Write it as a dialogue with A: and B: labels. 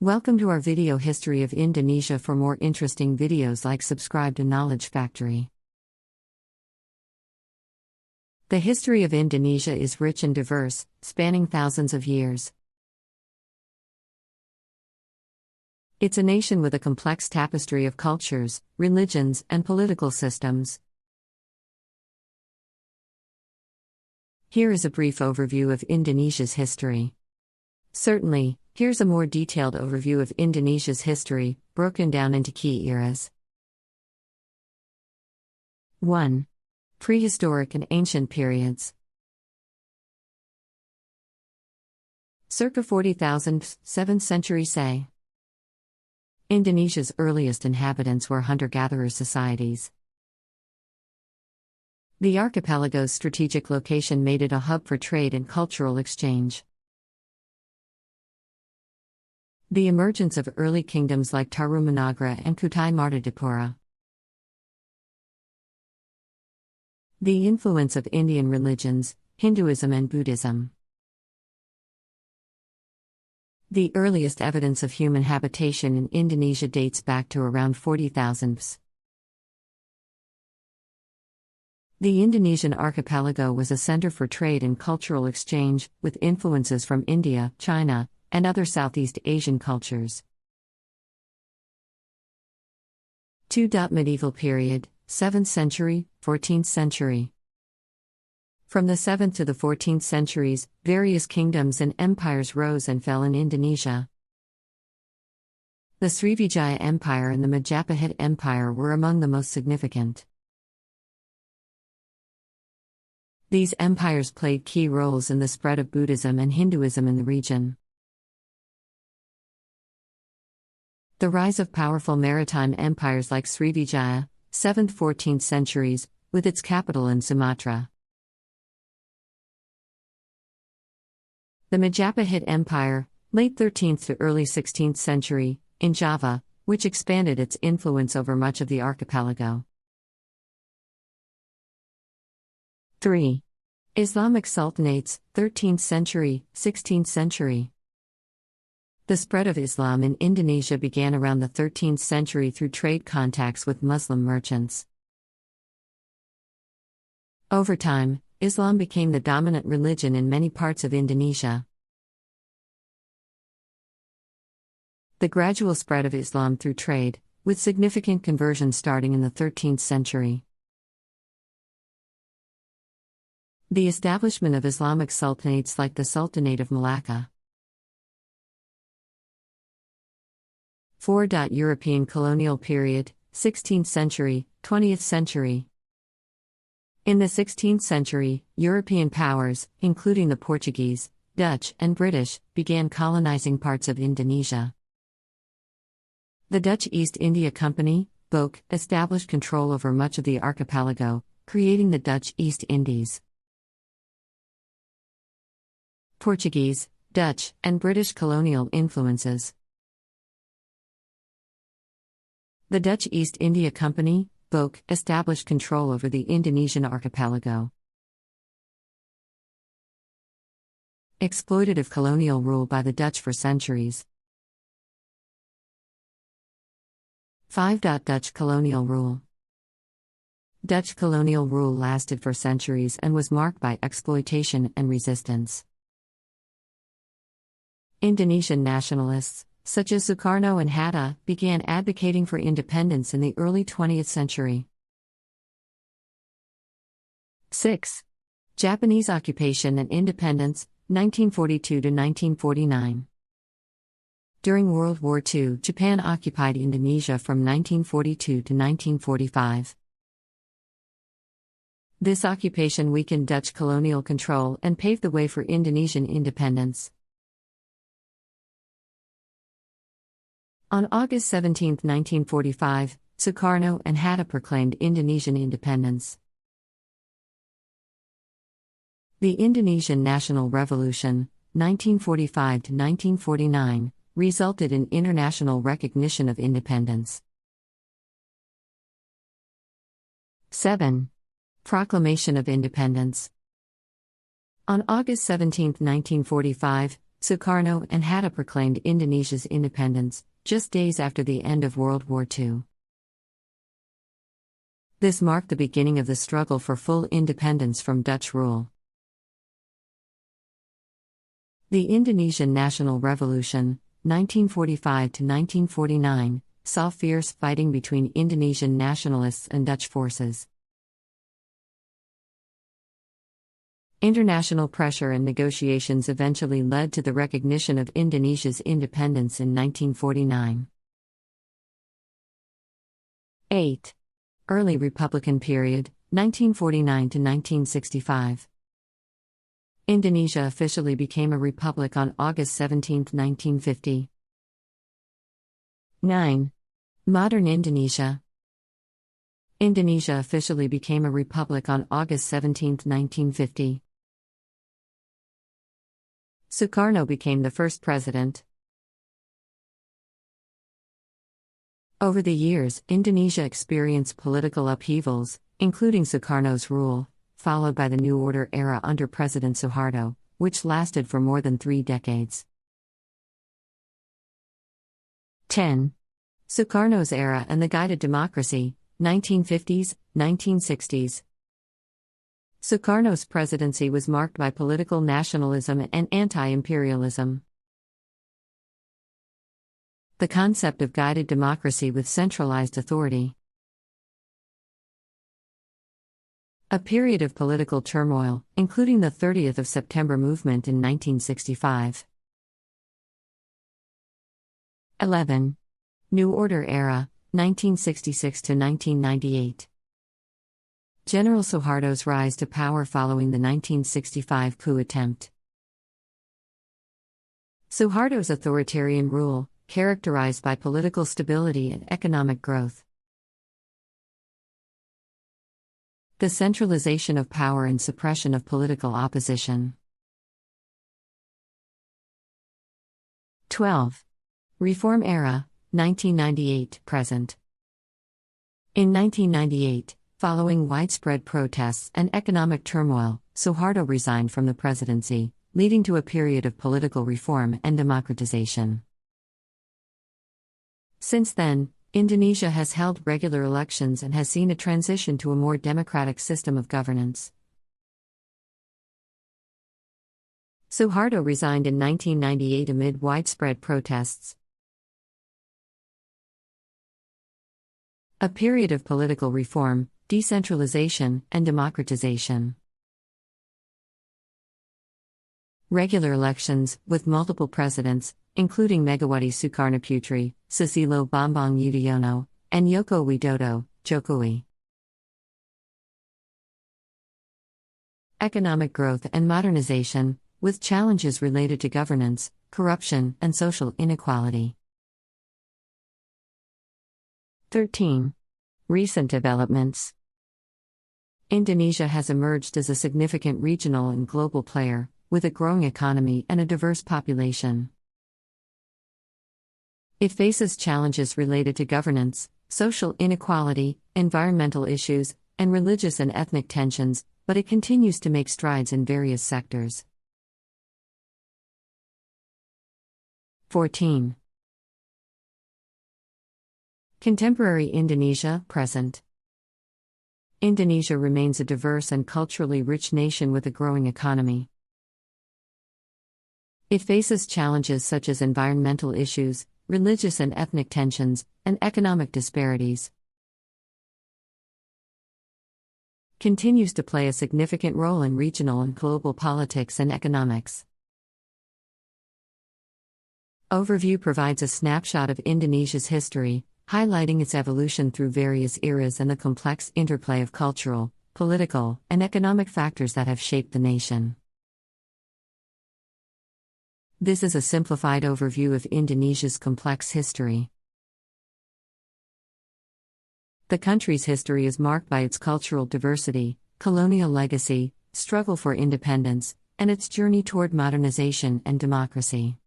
A: Welcome to our video History of Indonesia. For more interesting videos, subscribe to Knowledge Factory. The history of Indonesia is rich and diverse, spanning thousands of years. It's a nation with a complex tapestry of cultures, religions, and political systems. Here is a brief overview of Indonesia's history. Certainly, here's a more detailed overview of Indonesia's history, broken down into key eras. 1. Prehistoric and ancient periods. Circa 40,000 7th century say. Indonesia's earliest inhabitants were hunter-gatherer societies. The archipelago's strategic location made it a hub for trade and cultural exchange. The emergence of early kingdoms like Tarumanagara and Kutai Martadipura. The influence of Indian religions, Hinduism and Buddhism. The earliest evidence of human habitation in Indonesia dates back to around 40,000 BC. The Indonesian archipelago was a center for trade and cultural exchange, with influences from India, China, and other Southeast Asian cultures. 2. Medieval period, 7th century, 14th century. From the 7th to the 14th centuries, various kingdoms and empires rose and fell in Indonesia. The Srivijaya Empire and the Majapahit Empire were among the most significant. These empires played key roles in the spread of Buddhism and Hinduism in the region. The rise of powerful maritime empires like Srivijaya, 7th–14th centuries, with its capital in Sumatra. The Majapahit Empire, late 13th to early 16th century, in Java, which expanded its influence over much of the archipelago. 3. Islamic Sultanates, 13th century, 16th century. The spread of Islam in Indonesia began around the 13th century through trade contacts with Muslim merchants. Over time, Islam became the dominant religion in many parts of Indonesia. The gradual spread of Islam through trade, with significant conversions starting in the 13th century. The establishment of Islamic sultanates like the Sultanate of Malacca. 4. European colonial period, 16th century, 20th century. In the 16th century, European powers, including the Portuguese, Dutch, and British, began colonizing parts of Indonesia. The Dutch East India Company, BOC, established control over much of the archipelago, creating the Dutch East Indies. Portuguese, Dutch, and British colonial influences. The Dutch East India Company, BOC, established control over the Indonesian archipelago. Exploitative colonial rule by the Dutch for centuries. 5. Dutch colonial rule. Dutch colonial rule lasted for centuries and was marked by exploitation and resistance. Indonesian nationalists, such as Sukarno and Hatta, began advocating for independence in the early 20th century. 6. Japanese occupation and independence, 1942 to 1949. During World War II, Japan occupied Indonesia from 1942 to 1945. This occupation weakened Dutch colonial control and paved the way for Indonesian independence. On August 17, 1945, Sukarno and Hatta proclaimed Indonesian independence. The Indonesian National Revolution, 1945 to 1949, resulted in international recognition of independence. 7. Proclamation of Independence. On August 17, 1945, Sukarno and Hatta proclaimed Indonesia's independence, just days after the end of World War II. This marked the beginning of the struggle for full independence from Dutch rule. The Indonesian National Revolution, 1945 to 1949, saw fierce fighting between Indonesian nationalists and Dutch forces. International pressure and negotiations eventually led to the recognition of Indonesia's independence in 1949. 8. Early Republican period, 1949 to 1965. Indonesia officially became a republic on August 17, 1950. 9. Modern Indonesia. Indonesia officially became a republic on August 17, 1950. Sukarno became the first president. Over the years, Indonesia experienced political upheavals, including Sukarno's rule, followed by the New Order era under President Suharto, which lasted for more than 3 decades. 10. Sukarno's era and the guided democracy, 1950s, 1960s. Sukarno's presidency was marked by political nationalism and anti-imperialism. The concept of guided democracy with centralized authority. A period of political turmoil, including the 30th of September movement in 1965. 11. New Order era, 1966 to 1998. General Suharto's rise to power following the 1965 coup attempt. Suharto's authoritarian rule, characterized by political stability and economic growth. The centralization of power and suppression of political opposition. 12. Reform era, 1998 present. In 1998, following widespread protests and economic turmoil, Suharto resigned from the presidency, leading to a period of political reform and democratization. Since then, Indonesia has held regular elections and has seen a transition to a more democratic system of governance. Suharto resigned in 1998 amid widespread protests. A period of political reform, decentralization, and democratization. Regular elections, with multiple presidents, including Megawati Soekarnoputri, Susilo Bambang Yudhoyono, and Joko Widodo, Jokowi. Economic growth and modernization, with challenges related to governance, corruption, and social inequality. 13. Recent developments. Indonesia has emerged as a significant regional and global player, with a growing economy and a diverse population. It faces challenges related to governance, social inequality, environmental issues, and religious and ethnic tensions, but it continues to make strides in various sectors. 14. Contemporary Indonesia, present. Indonesia remains a diverse and culturally rich nation with a growing economy. It faces challenges such as environmental issues, religious and ethnic tensions, and economic disparities. Continues to play a significant role in regional and global politics and economics. Overview provides a snapshot of Indonesia's history, highlighting its evolution through various eras and the complex interplay of cultural, political, and economic factors that have shaped the nation. This is a simplified overview of Indonesia's complex history. The country's history is marked by its cultural diversity, colonial legacy, struggle for independence, and its journey toward modernization and democracy.